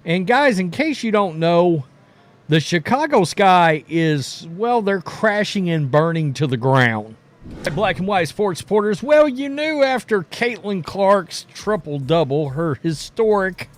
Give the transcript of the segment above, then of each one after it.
And guys, in case you don't know, the Chicago Sky is, well, they're crashing and burning to the ground. Black and white sports supporters, well, you knew after Caitlin Clark's triple-double, her historic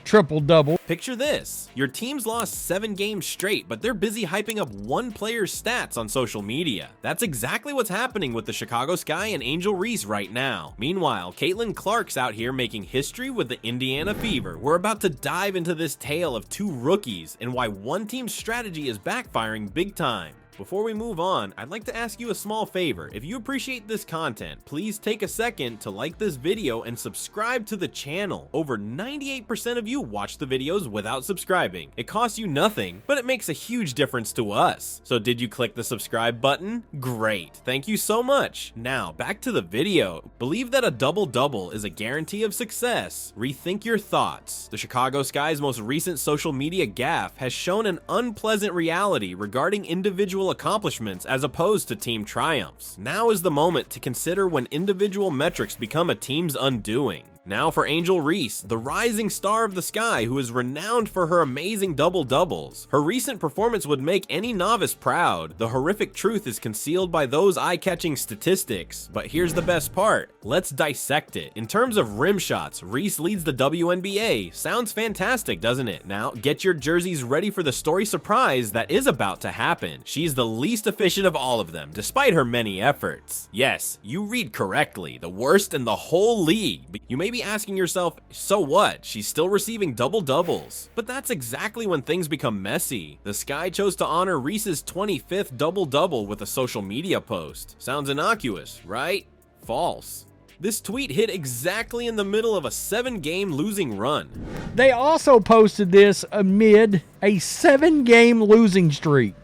triple-double. Picture this. Your team's lost 7 games straight, but they're busy hyping up one player's stats on social media. That's exactly what's happening with the Chicago Sky and Angel Reese right now. Meanwhile, Caitlin Clark's out here making history with the Indiana Fever. We're about to dive into this tale of 2 rookies and why one team's strategy is backfiring big time. Before we move on, I'd like to ask you a small favor. If you appreciate this content, please take a second to like this video and subscribe to the channel. Over 98% of you watch the videos without subscribing. It costs you nothing, but it makes a huge difference to us. So did you click the subscribe button? Great, thank you so much. Now, back to the video. Believe that a double-double is a guarantee of success. Rethink your thoughts. The Chicago Sky's most recent social media gaffe has shown an unpleasant reality regarding individual accomplishments as opposed to team triumphs. Now is the moment to consider when individual metrics become a team's undoing. Now for Angel Reese, the rising star of the Sky who is renowned for her amazing double-doubles. Her recent performance would make any novice proud. The horrific truth is concealed by those eye-catching statistics. But here's the best part. Let's dissect it. In terms of rim shots, Reese leads the WNBA. Sounds fantastic, doesn't it? Now, get your jerseys ready for the story surprise that is about to happen. She's the least efficient of all of them, despite her many efforts. Yes, you read correctly. The worst in the whole league. You may be asking yourself, so what? She's still receiving double-doubles. But that's exactly when things become messy. The Sky chose to honor Reese's 25th double-double with a social media post. Sounds innocuous, right? False. This tweet hit exactly in the middle of a 7-game losing run. They also posted this amid a 7-game losing streak.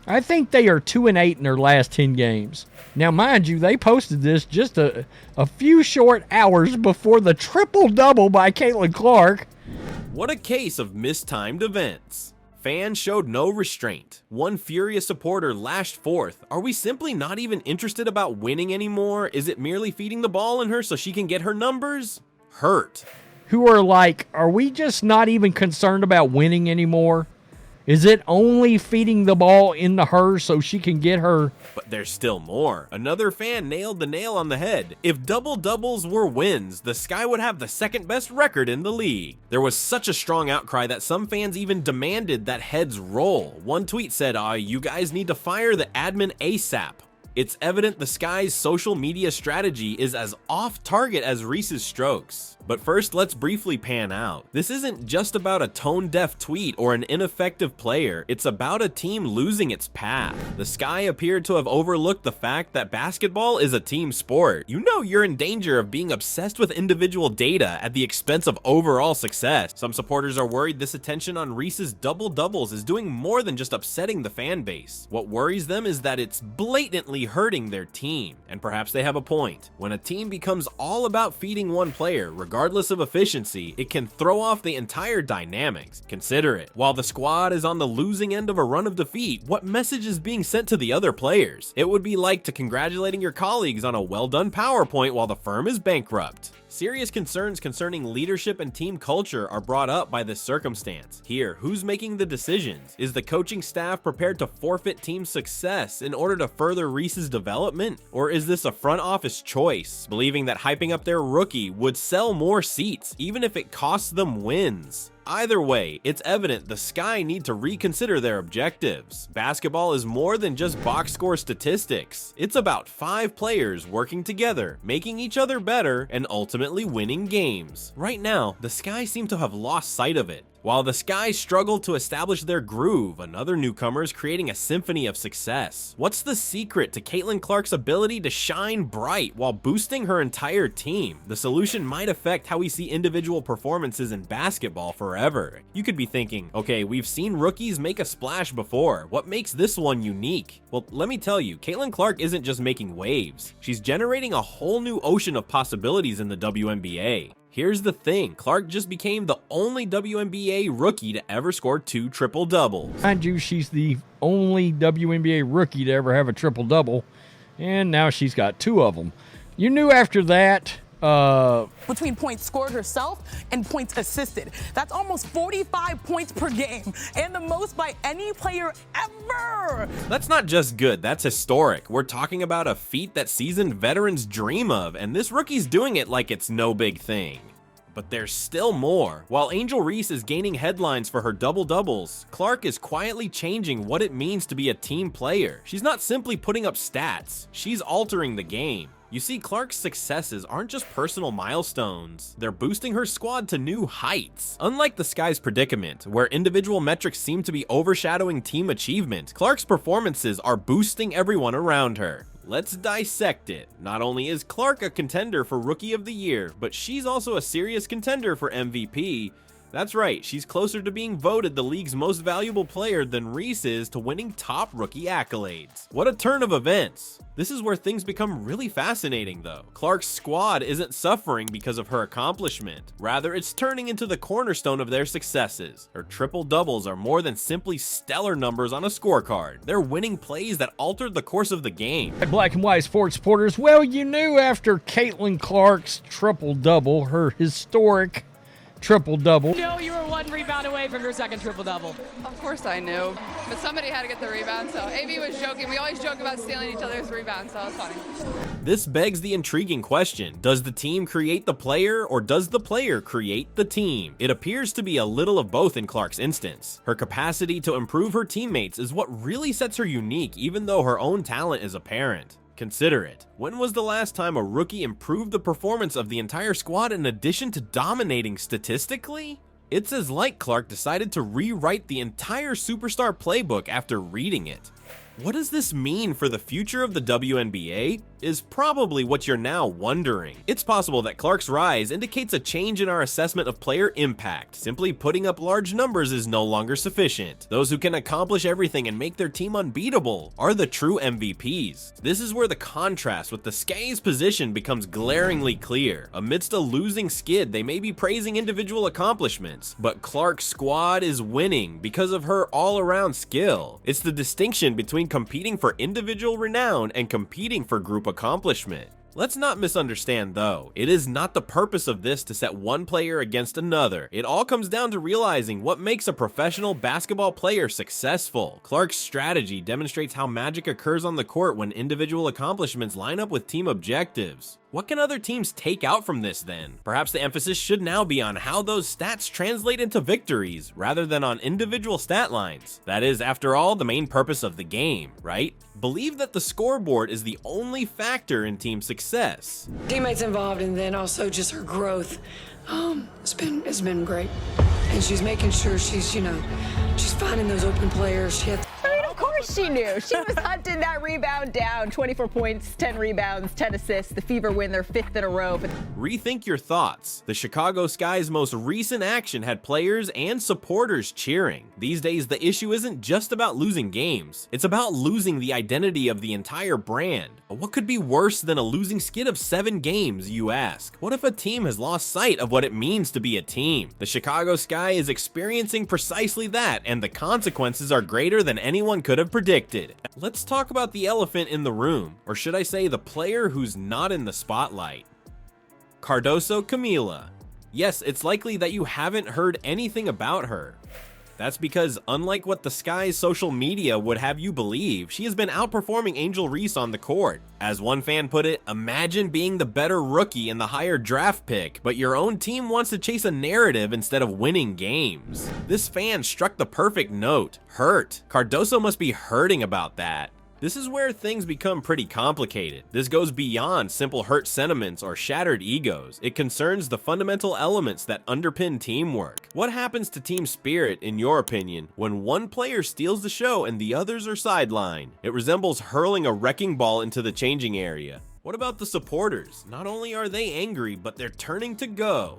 I think they are 2-8 in their last 10 games. Now, mind you, they posted this just a few short hours before the triple-double by Caitlin Clark. What a case of mistimed events. Fans showed no restraint. One furious supporter lashed forth. Are we simply not even interested about winning anymore? Is it merely feeding the ball in her so she can get her numbers? Hurt. Who are like, are we just not even concerned about winning anymore? Is it only feeding the ball into her so she can get her? But there's still more. Another fan nailed the nail on the head. If double-doubles were wins, the Sky would have the 2nd best record in the league. There was such a strong outcry that some fans even demanded that heads roll. One tweet said, you guys need to fire the admin ASAP. It's evident the Sky's social media strategy is as off-target as Reese's strokes. But first, let's briefly pan out. This isn't just about a tone-deaf tweet or an ineffective player, it's about a team losing its path. The Sky appeared to have overlooked the fact that basketball is a team sport. You know you're in danger of being obsessed with individual data at the expense of overall success. Some supporters are worried this attention on Reese's double-doubles is doing more than just upsetting the fan base. What worries them is that it's blatantly hurting their team. And perhaps they have a point. When a team becomes all about feeding one player, regardless of efficiency, it can throw off the entire dynamics. Consider it. While the squad is on the losing end of a run of defeat, what message is being sent to the other players? It would be like to congratulating your colleagues on a well-done PowerPoint while the firm is bankrupt. Serious concerns concerning leadership and team culture are brought up by this circumstance. Here, who's making the decisions? Is the coaching staff prepared to forfeit team success in order to further Reese's development? Or is this a front office choice, believing that hyping up their rookie would sell more seats, even if it costs them wins? Either way, it's evident the Sky need to reconsider their objectives. Basketball is more than just box score statistics. It's about 5 players working together, making each other better, and ultimately winning games. Right now, the Sky seem to have lost sight of it. While the Sky struggle to establish their groove, another newcomer is creating a symphony of success. What's the secret to Caitlin Clark's ability to shine bright while boosting her entire team? The solution might affect how we see individual performances in basketball forever. You could be thinking, okay, we've seen rookies make a splash before. What makes this one unique? Well, let me tell you, Caitlin Clark isn't just making waves. She's generating a whole new ocean of possibilities in the WNBA. Here's the thing, Clark just became the only WNBA rookie to ever score 2 triple-doubles. Mind you, she's the only WNBA rookie to ever have a triple-double, and now she's got 2 of them. You knew after that, between points scored herself and points assisted. That's almost 45 points per game, and the most by any player ever. That's not just good, that's historic. We're talking about a feat that seasoned veterans dream of, and this rookie's doing it like it's no big thing. But there's still more. While Angel Reese is gaining headlines for her double-doubles, Clark is quietly changing what it means to be a team player. She's not simply putting up stats, she's altering the game. You see, Clark's successes aren't just personal milestones, they're boosting her squad to new heights. Unlike the Sky's predicament, where individual metrics seem to be overshadowing team achievement, Clark's performances are boosting everyone around her. Let's dissect it. Not only is Clark a contender for Rookie of the Year, but she's also a serious contender for MVP. That's right, she's closer to being voted the league's most valuable player than Reese is to winning top rookie accolades. What a turn of events. This is where things become really fascinating though. Clark's squad isn't suffering because of her accomplishment. Rather, it's turning into the cornerstone of their successes. Her triple doubles are more than simply stellar numbers on a scorecard. They're winning plays that altered the course of the game. Hey, Black and White sports supporters, well, you knew after Caitlin Clark's triple-double, her historic triple-double. No, you were one rebound away from your second triple-double. Of course I knew, but somebody had to get the rebound, so AB was joking. We always joke about stealing each other's rebounds, so it's funny. This begs the intriguing question, does the team create the player, or does the player create the team? It appears to be a little of both in Clark's instance. Her capacity to improve her teammates is what really sets her unique, even though her own talent is apparent. Consider it. When was the last time a rookie improved the performance of the entire squad in addition to dominating statistically? It's as like Clark decided to rewrite the entire Superstar playbook after reading it. What does this mean for the future of the WNBA? Is probably what you're now wondering. It's possible that Clark's rise indicates a change in our assessment of player impact. Simply putting up large numbers is no longer sufficient. Those who can accomplish everything and make their team unbeatable are the true MVPs. This is where the contrast with the Sky's position becomes glaringly clear. Amidst a losing skid, they may be praising individual accomplishments, but Clark's squad is winning because of her all-around skill. It's the distinction between competing for individual renown and competing for group accomplishment. Let's not misunderstand though, it is not the purpose of this to set one player against another. It all comes down to realizing what makes a professional basketball player successful. Clark's strategy demonstrates how magic occurs on the court when individual accomplishments line up with team objectives. What can other teams take out from this then? Perhaps the emphasis should now be on how those stats translate into victories, rather than on individual stat lines. That is, after all, the main purpose of the game, right? Believe that the scoreboard is the only factor in team success. Teammates involved, and then also just her growth. It's been great. And she's making sure she's finding those open players. Of course she knew. She was hunting that rebound down. 24 points, 10 rebounds, 10 assists. The Fever win their 5th in a row. Rethink your thoughts. The Chicago Sky's most recent action had players and supporters cheering. These days, the issue isn't just about losing games. It's about losing the identity of the entire brand. What could be worse than a losing skid of 7 games, you ask? What if a team has lost sight of what it means to be a team? The Chicago Sky is experiencing precisely that, and the consequences are greater than anyone could have predicted. Let's talk about the elephant in the room, or should I say the player who's not in the spotlight. Cardoso Camila. Yes, it's likely that you haven't heard anything about her. That's because, unlike what the Sky's social media would have you believe, she has been outperforming Angel Reese on the court. As one fan put it, imagine being the better rookie and the higher draft pick, but your own team wants to chase a narrative instead of winning games. This fan struck the perfect note. Hurt. Cardoso must be hurting about that. This is where things become pretty complicated. This goes beyond simple hurt sentiments or shattered egos. It concerns the fundamental elements that underpin teamwork. What happens to team spirit, in your opinion, when one player steals the show and the others are sidelined? It resembles hurling a wrecking ball into the changing area. What about the supporters? Not only are they angry, but they're turning to go.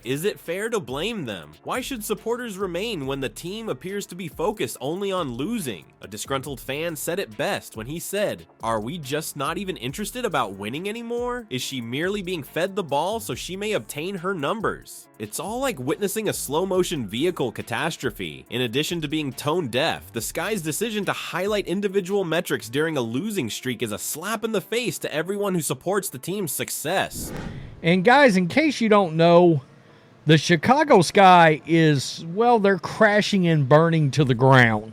Is it fair to blame them? Why should supporters remain when the team appears to be focused only on losing? A disgruntled fan said it best when he said, "Are we just not even interested about winning anymore? Is she merely being fed the ball so she may obtain her numbers?" It's all like witnessing a slow-motion vehicle catastrophe. In addition to being tone deaf, the Sky's decision to highlight individual metrics during a losing streak is a slap in the face to everyone who supports the team's success. And guys, in case you don't know, the Chicago Sky is, well, they're crashing and burning to the ground.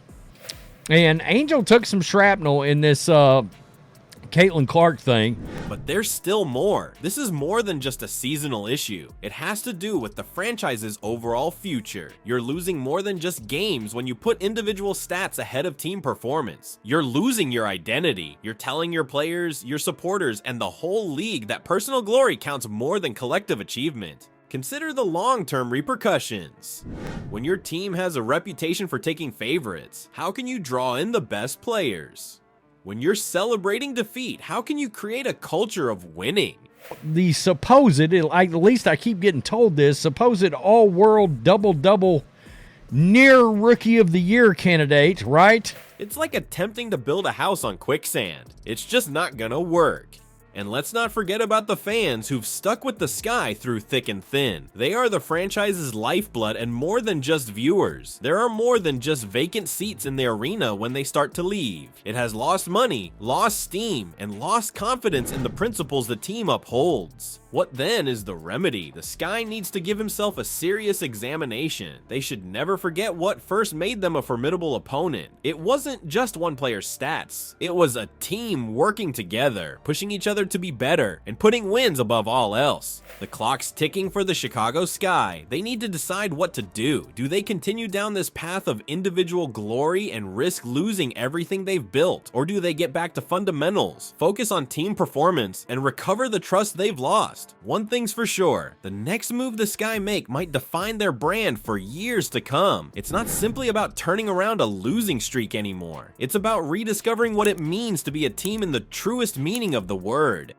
And Angel took some shrapnel in this Caitlin Clark thing. But there's still more. This is more than just a seasonal issue. It has to do with the franchise's overall future. You're losing more than just games when you put individual stats ahead of team performance. You're losing your identity. You're telling your players, your supporters, and the whole league that personal glory counts more than collective achievement. Consider the long-term repercussions. When your team has a reputation for taking favorites, how can you draw in the best players? When you're celebrating defeat, how can you create a culture of winning? The supposed, at least I keep getting told this, supposed all-world double-double near Rookie of the Year candidate, right? It's like attempting to build a house on quicksand. It's just not gonna work. And let's not forget about the fans who've stuck with the Sky through thick and thin. They are the franchise's lifeblood and more than just viewers. There are more than just vacant seats in the arena when they start to leave. It has lost money, lost steam, and lost confidence in the principles the team upholds. What then is the remedy? The Sky needs to give himself a serious examination. They should never forget what first made them a formidable opponent. It wasn't just one player's stats. It was a team working together, pushing each other to be better, and putting wins above all else. The clock's ticking for the Chicago Sky. They need to decide what to do. Do they continue down this path of individual glory and risk losing everything they've built? Or do they get back to fundamentals, focus on team performance, and recover the trust they've lost? One thing's for sure, the next move the Sky make might define their brand for years to come. It's not simply about turning around a losing streak anymore. It's about rediscovering what it means to be a team in the truest meaning of the word.